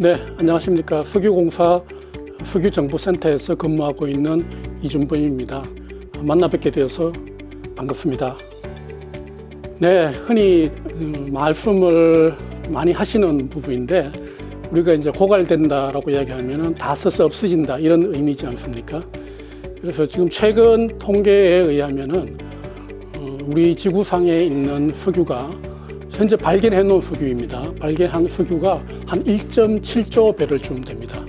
네, 안녕하십니까. 석유공사 석유정보센터에서 근무하고 있는 이준범입니다. 만나 뵙게 되어서 반갑습니다. 네, 흔히 말씀을 많이 하시는 부분인데, 우리가 이제 고갈된다라고 이야기하면 다 써서 없어진다 이런 의미지 않습니까? 그래서 지금 최근 통계에 의하면은 우리 지구상에 있는 석유가 현재 발견해 놓은 석유입니다. 발견한 석유가 한 1.7조 배럴쯤 됩니다.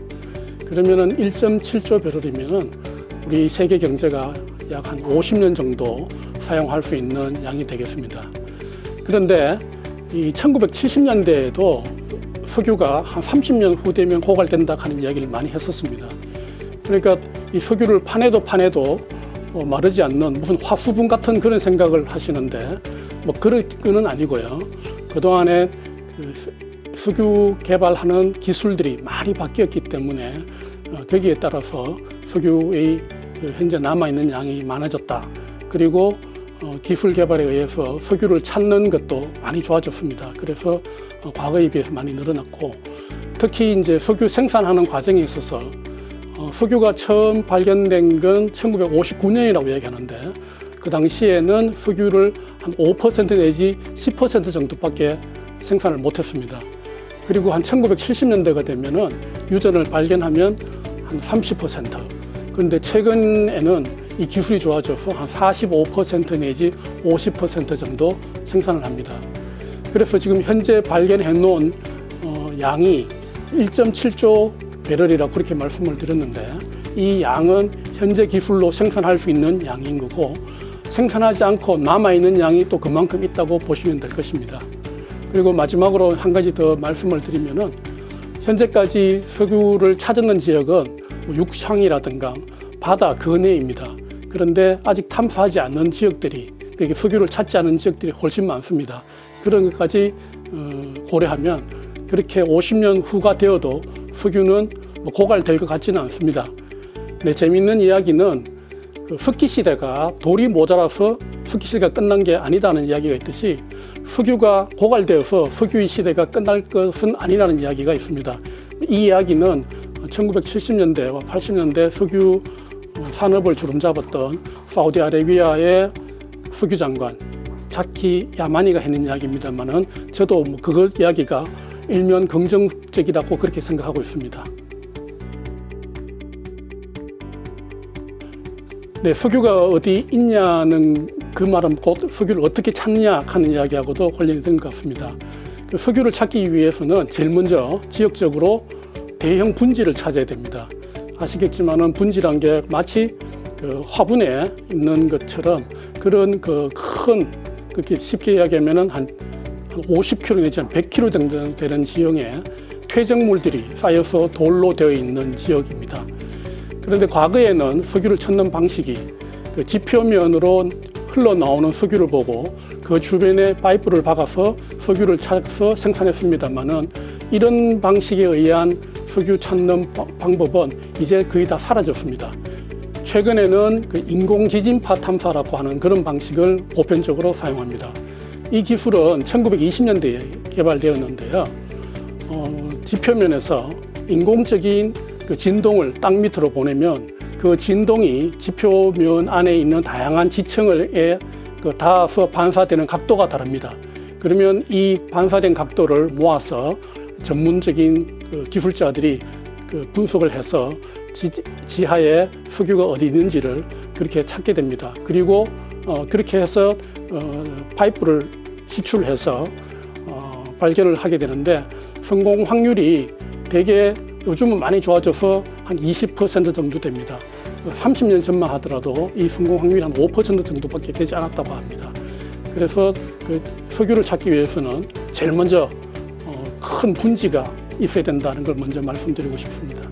그러면은 1.7조 배럴이면은 우리 세계 경제가 약 한 50년 정도 사용할 수 있는 양이 되겠습니다. 그런데 이 1970년대에도 석유가 한 30년 후 되면 고갈된다 하는 이야기를 많이 했었습니다. 그러니까 이 석유를 파내도 마르지 않는 무슨 화수분 같은 그런 생각을 하시는데, 뭐 그런 건 아니고요. 그동안에 석유 개발하는 기술들이 많이 바뀌었기 때문에 거기에 따라서 석유의 현재 남아있는 양이 많아졌다. 그리고 기술 개발에 의해서 석유를 찾는 것도 많이 좋아졌습니다. 그래서 과거에 비해서 많이 늘어났고, 특히 이제 석유 생산하는 과정에 있어서 석유가 처음 발견된 건 1959년이라고 얘기하는데, 그 당시에는 석유를 한 5% 내지 10% 정도밖에 생산을 못했습니다. 그리고 한 1970년대가 되면은 유전을 발견하면 한 30%. 그런데 최근에는 이 기술이 좋아져서 한 45% 내지 50% 정도 생산을 합니다. 그래서 지금 현재 발견해 놓은 양이 1.7조 배럴이라고 그렇게 말씀을 드렸는데, 이 양은 현재 기술로 생산할 수 있는 양인 거고, 생산하지 않고 남아있는 양이 또 그만큼 있다고 보시면 될 것입니다. 그리고 마지막으로 한 가지 더 말씀을 드리면은, 현재까지 석유를 찾았는 지역은 육상이라든가 바다 근해입니다. 그런데 아직 탐사하지 않는 지역들이, 그러니까 석유를 찾지 않은 지역들이 훨씬 많습니다. 그런 것까지 고려하면 그렇게 50년 후가 되어도 석유는 고갈될 것 같지는 않습니다. 네, 재미있는 이야기는 석기 시대가 돌이 모자라서 석기 시대가 끝난 게 아니다는 이야기가 있듯이, 석유가 고갈되어서 석유의 시대가 끝날 것은 아니라는 이야기가 있습니다. 이 이야기는 1970년대와 80년대 석유 산업을 주름잡았던 사우디아라비아의 석유 장관 자키 야마니가 했는 이야기입니다만은, 저도 그거 이야기가 일면 긍정적이라고 그렇게 생각하고 있습니다. 네, 석유가 어디 있냐는 그 말은 곧 석유를 어떻게 찾느냐 하는 이야기하고도 관련이 된 것 같습니다. 석유를 찾기 위해서는 제일 먼저 지역적으로 대형 분지를 찾아야 됩니다. 아시겠지만은 분지란 게 마치 화분에 있는 것처럼 그런 큰, 그렇게 쉽게 이야기하면은 한 50km 내지 한 100km 정도 되는 지형에 퇴적물들이 쌓여서 돌로 되어 있는 지역입니다. 그런데 과거에는 석유를 찾는 방식이 지표면으로 흘러나오는 석유를 보고 그 주변에 파이프를 박아서 석유를 찾아서 생산했습니다만은, 이런 방식에 의한 석유 찾는 방법은 이제 거의 다 사라졌습니다. 최근에는 인공 지진파 탐사라고 하는 그런 방식을 보편적으로 사용합니다. 이 기술은 1920년대에 개발되었는데요. 지표면에서 인공적인 진동을 땅 밑으로 보내면 그 진동이 지표면 안에 있는 다양한 지층에 닿아서 반사되는 각도가 다릅니다. 그러면 이 반사된 각도를 모아서 전문적인 기술자들이 분석을 해서 지하에 석유가 어디 있는지를 그렇게 찾게 됩니다. 그리고 그렇게 해서 파이프를 시출해서 발견을 하게 되는데, 성공 확률이 대개 요즘은 많이 좋아져서 한 20% 정도 됩니다. 30년 전만 하더라도 이 성공 확률이 한 5% 정도밖에 되지 않았다고 합니다. 그래서 석유를 찾기 위해서는 제일 먼저 큰 분지가 있어야 된다는 걸 먼저 말씀드리고 싶습니다.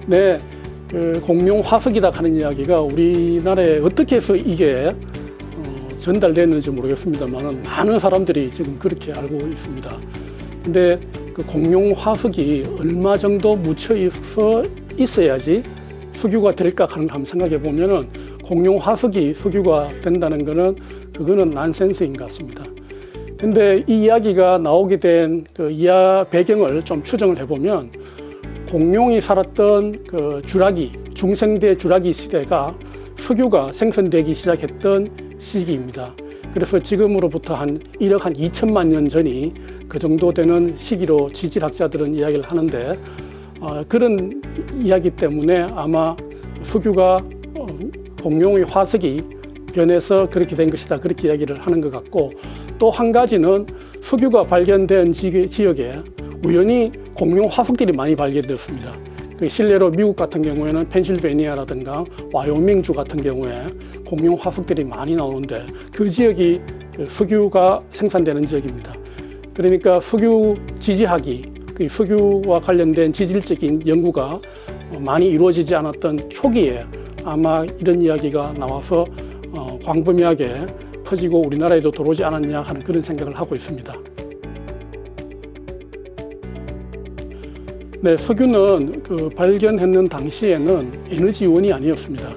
네, 공룡 화석이다 하는 이야기가 우리나라에 어떻게 해서 이게 전달됐는지 모르겠습니다만, 많은 사람들이 지금 그렇게 알고 있습니다. 근데 그 공룡 화석이 얼마 정도 묻혀 있어야지 석유가 될까 하는 거 한번 생각해 보면은, 공룡 화석이 석유가 된다는 거는 그거는 난센스인 것 같습니다. 근데 이 이야기가 나오게 된 그 이야 배경을 좀 추정을 해보면 공룡이 살았던 그 주라기, 중생대 주라기 시대가 석유가 생성되기 시작했던 시기입니다. 그래서 지금으로부터 한 1억 한 2천만 년 전이 그 정도 되는 시기로 지질학자들은 이야기를 하는데 그런 이야기 때문에 아마 석유가 공룡의 화석이 변해서 그렇게 된 것이다, 그렇게 이야기를 하는 것 같고, 또 한 가지는 석유가 발견된 지역에 우연히 공룡 화석들이 많이 발견되었습니다. 그 실례로 미국 같은 경우에는 펜실베니아라든가 와이오밍주 같은 경우에 공룡 화석들이 많이 나오는데 그 지역이 석유가 생산되는 지역입니다. 그러니까 석유 지지학이, 그 석유와 관련된 지질적인 연구가 많이 이루어지지 않았던 초기에 아마 이런 이야기가 나와서 광범위하게 퍼지고 우리나라에도 들어오지 않았냐 하는 그런 생각을 하고 있습니다. 네, 석유는 그 발견했는 당시에는 에너지원이 아니었습니다.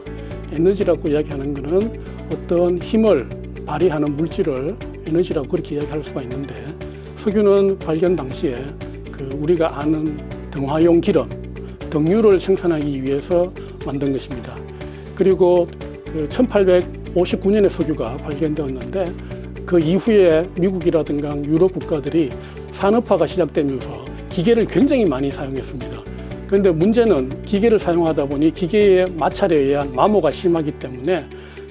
에너지라고 이야기하는 것은 어떤 힘을 발휘하는 물질을 에너지라고 그렇게 이야기할 수가 있는데, 석유는 발견 당시에 그 우리가 아는 등화용 기름, 등유를 생산하기 위해서 만든 것입니다. 그리고 그 1859년에 석유가 발견되었는데 그 이후에 미국이라든가 유럽 국가들이 산업화가 시작되면서 기계를 굉장히 많이 사용했습니다. 그런데 문제는 기계를 사용하다 보니 기계의 마찰에 의한 마모가 심하기 때문에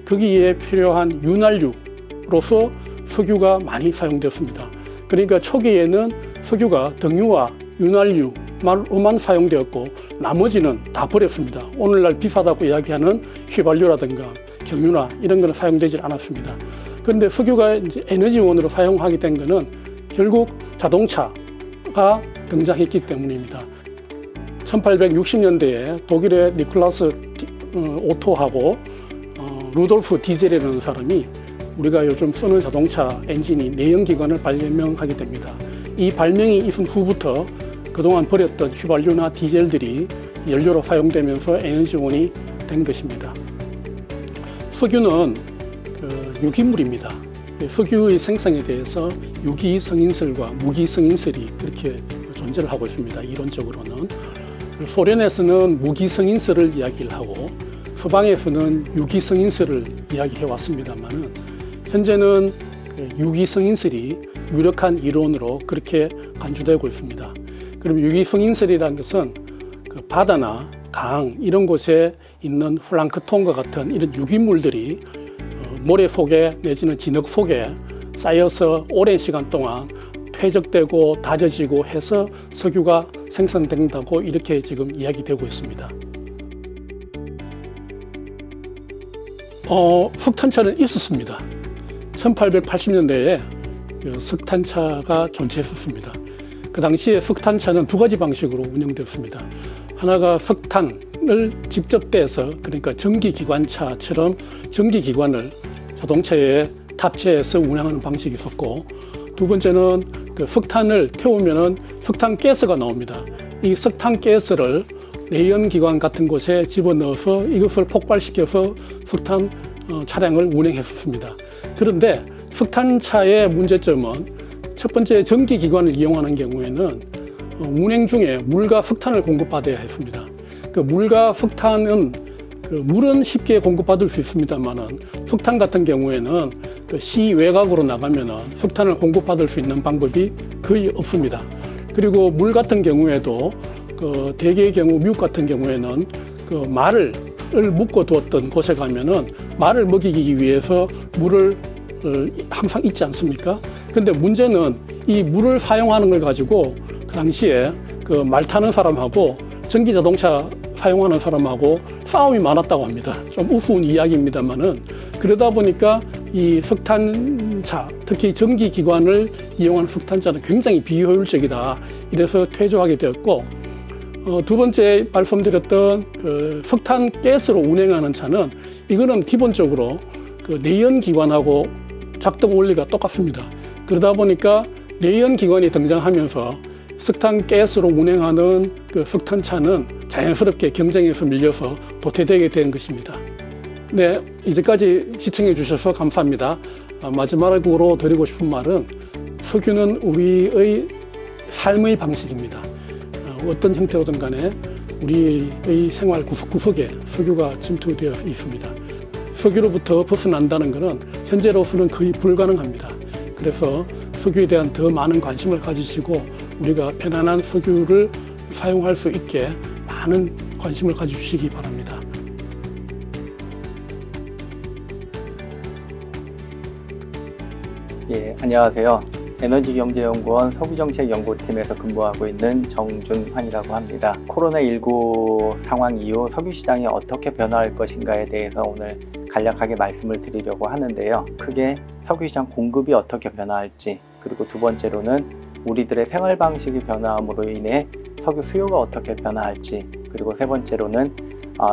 거기에 필요한 윤활유로서 석유가 많이 사용되었습니다. 그러니까 초기에는 석유가 등유와 윤활유로만 사용되었고 나머지는 다 버렸습니다. 오늘날 비싸다고 이야기하는 휘발유라든가 경유나 이런 거는 사용되지 않았습니다. 그런데 석유가 이제 에너지원으로 사용하게 된 것은 결국 자동차가 등장했기 때문입니다. 1860년대에 독일의 니콜라스 오토하고 루돌프 디젤이라는 사람이 우리가 요즘 쓰는 자동차 엔진이 내연기관을 발명하게 됩니다. 이 발명이 있은 후부터 그동안 버렸던 휘발유나 디젤들이 연료로 사용되면서 에너지원이 된 것입니다. 석유는 유기물입니다. 석유의 생성에 대해서 유기성인설과 무기성인설이 그렇게 존재를 하고 있습니다. 이론적으로는. 소련에서는 무기성인설을 이야기를 하고 서방에서는 유기성인설을 이야기해 왔습니다만은 현재는 유기성인설이 유력한 이론으로 그렇게 간주되고 있습니다. 그럼 유기성인설이라는 것은 그 바다나 강 이런 곳에 있는 플랑크톤과 같은 이런 유기물들이 모래 속에 내지는 진흙 속에 쌓여서 오랜 시간 동안 퇴적되고 다져지고 해서 석유가 생성된다고 이렇게 지금 이야기되고 있습니다. 석탄차는 있었습니다. 1880년대에 석탄차가 존재했었습니다. 그 당시에 석탄차는 두 가지 방식으로 운영되었습니다. 하나가 석탄을 직접 떼서, 그러니까 전기기관차처럼 전기기관을 자동차에 탑재해서 운행하는 방식이 있었고, 두 번째는 그 석탄을 태우면은 석탄가스가 나옵니다. 이 석탄가스를 내연기관 같은 곳에 집어넣어서 이것을 폭발시켜서 석탄 차량을 운행했었습니다. 그런데 석탄차의 문제점은 첫 번째 전기기관을 이용하는 경우에는 운행 중에 물과 석탄을 공급받아야 했습니다. 그 물과 석탄은 물은 쉽게 공급받을 수 있습니다만은 석탄 같은 경우에는 그 시 외곽으로 나가면은 석탄을 공급받을 수 있는 방법이 거의 없습니다. 그리고 물 같은 경우에도 그 대개의 경우 미국 같은 경우에는 그 말을 묶어 두었던 곳에 가면은 말을 먹이기 위해서 물을 항상 있지 않습니까? 근데 문제는 이 물을 사용하는 걸 가지고 그 당시에 그 말 타는 사람하고 전기 자동차 사용하는 사람하고 싸움이 많았다고 합니다. 좀 우스운 이야기입니다만은, 그러다 보니까 이 석탄차, 특히 전기기관을 이용하는 석탄차는 굉장히 비효율적이다. 이래서 퇴조하게 되었고, 두 번째 말씀드렸던 그 석탄가스로 운행하는 차는 이거는 기본적으로 그 내연기관하고 작동 원리가 똑같습니다. 그러다 보니까 내연기관이 등장하면서 석탄가스로 운행하는 그 석탄차는 자연스럽게 경쟁에서 밀려서 도태되게 된 것입니다. 네, 이제까지 시청해 주셔서 감사합니다. 마지막으로 드리고 싶은 말은 석유는 우리의 삶의 방식입니다. 어떤 형태로든 간에 우리의 생활 구석구석에 석유가 침투되어 있습니다. 석유로부터 벗어난다는 것은 현재로서는 거의 불가능합니다. 그래서 석유에 대한 더 많은 관심을 가지시고 우리가 편안한 석유를 사용할 수 있게 많은 관심을 가져주시기 바랍니다. 예, 안녕하세요. 에너지경제연구원 석유정책연구팀에서 근무하고 있는 정준환이라고 합니다. 코로나19 상황 이후 석유시장이 어떻게 변화할 것인가에 대해서 오늘 간략하게 말씀을 드리려고 하는데요. 크게 석유시장 공급이 어떻게 변화할지, 그리고 두 번째로는 우리들의 생활 방식이 변화함으로 인해 석유 수요가 어떻게 변화할지, 그리고 세 번째로는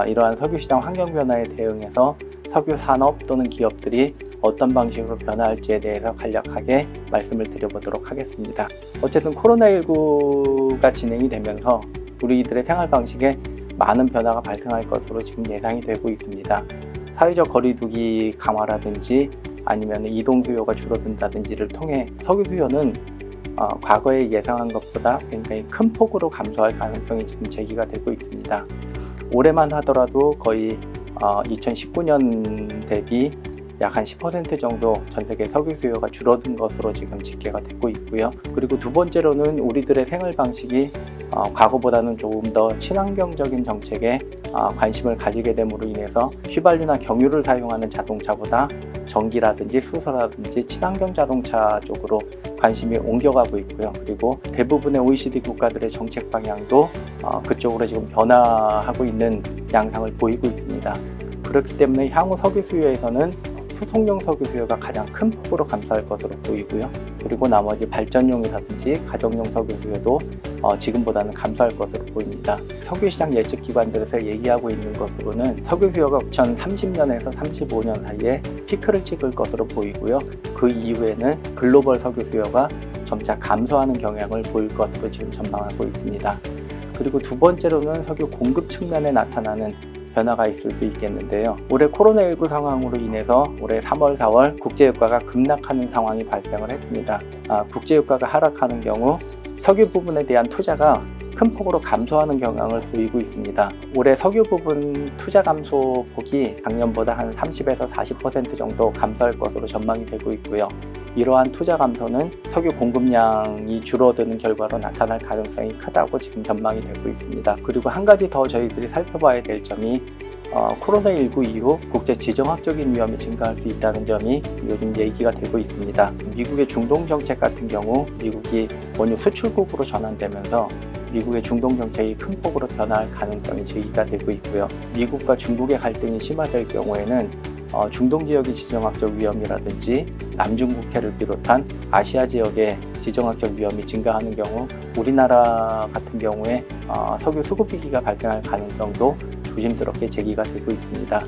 이러한 석유시장 환경 변화에 대응해서 석유 산업 또는 기업들이 어떤 방식으로 변화할지에 대해서 간략하게 말씀을 드려보도록 하겠습니다. 어쨌든 코로나19가 진행이 되면서 우리들의 생활 방식에 많은 변화가 발생할 것으로 지금 예상이 되고 있습니다. 사회적 거리두기 강화라든지 아니면 이동 수요가 줄어든다든지를 통해 석유 수요는 과거에 예상한 것보다 굉장히 큰 폭으로 감소할 가능성이 지금 제기가 되고 있습니다. 올해만 하더라도 거의 2019년 대비 약 한 10% 정도 전 세계 석유 수요가 줄어든 것으로 지금 집계가 되고 있고요. 그리고 두 번째로는 우리들의 생활 방식이 과거보다는 조금 더 친환경적인 정책에 관심을 가지게 됨으로 인해서 휘발유나 경유를 사용하는 자동차보다 전기라든지 수소라든지 친환경 자동차 쪽으로 관심이 옮겨가고 있고요. 그리고 대부분의 OECD 국가들의 정책 방향도 그쪽으로 지금 변화하고 있는 양상을 보이고 있습니다. 그렇기 때문에 향후 석유 수요에서는 수송용 석유 수요가 가장 큰 폭으로 감소할 것으로 보이고요. 그리고 나머지 발전용이라든지 가정용 석유 수요도 지금보다는 감소할 것으로 보입니다. 석유시장 예측 기관들에서 얘기하고 있는 것으로는 석유 수요가 2030년에서 35년 사이에 피크를 찍을 것으로 보이고요. 그 이후에는 글로벌 석유 수요가 점차 감소하는 경향을 보일 것으로 지금 전망하고 있습니다. 그리고 두 번째로는 석유 공급 측면에 나타나는 변화가 있을 수 있겠는데요. 올해 코로나19 상황으로 인해서 올해 3월, 4월 국제유가가 급락하는 상황이 발생을 했습니다. 국제유가가 하락하는 경우 석유 부분에 대한 투자가 큰 폭으로 감소하는 경향을 보이고 있습니다. 올해 석유 부분 투자 감소 폭이 작년보다 한 30에서 40% 정도 감소할 것으로 전망이 되고 있고요. 이러한 투자 감소는 석유 공급량이 줄어드는 결과로 나타날 가능성이 크다고 지금 전망이 되고 있습니다. 그리고 한 가지 더 저희들이 살펴봐야 될 점이 코로나19 이후 국제 지정학적인 위험이 증가할 수 있다는 점이 요즘 얘기가 되고 있습니다. 미국의 중동 정책 같은 경우 미국이 원유 수출국으로 전환되면서 미국의 중동 정책이 큰 폭으로 변화할 가능성이 제기가 되고 있고요. 미국과 중국의 갈등이 심화될 경우에는 중동 지역의 지정학적 위험이라든지 남중국해를 비롯한 아시아 지역의 지정학적 위험이 증가하는 경우 우리나라 같은 경우에 석유 수급 위기가 발생할 가능성도 조심스럽게 제기가 되고 있습니다.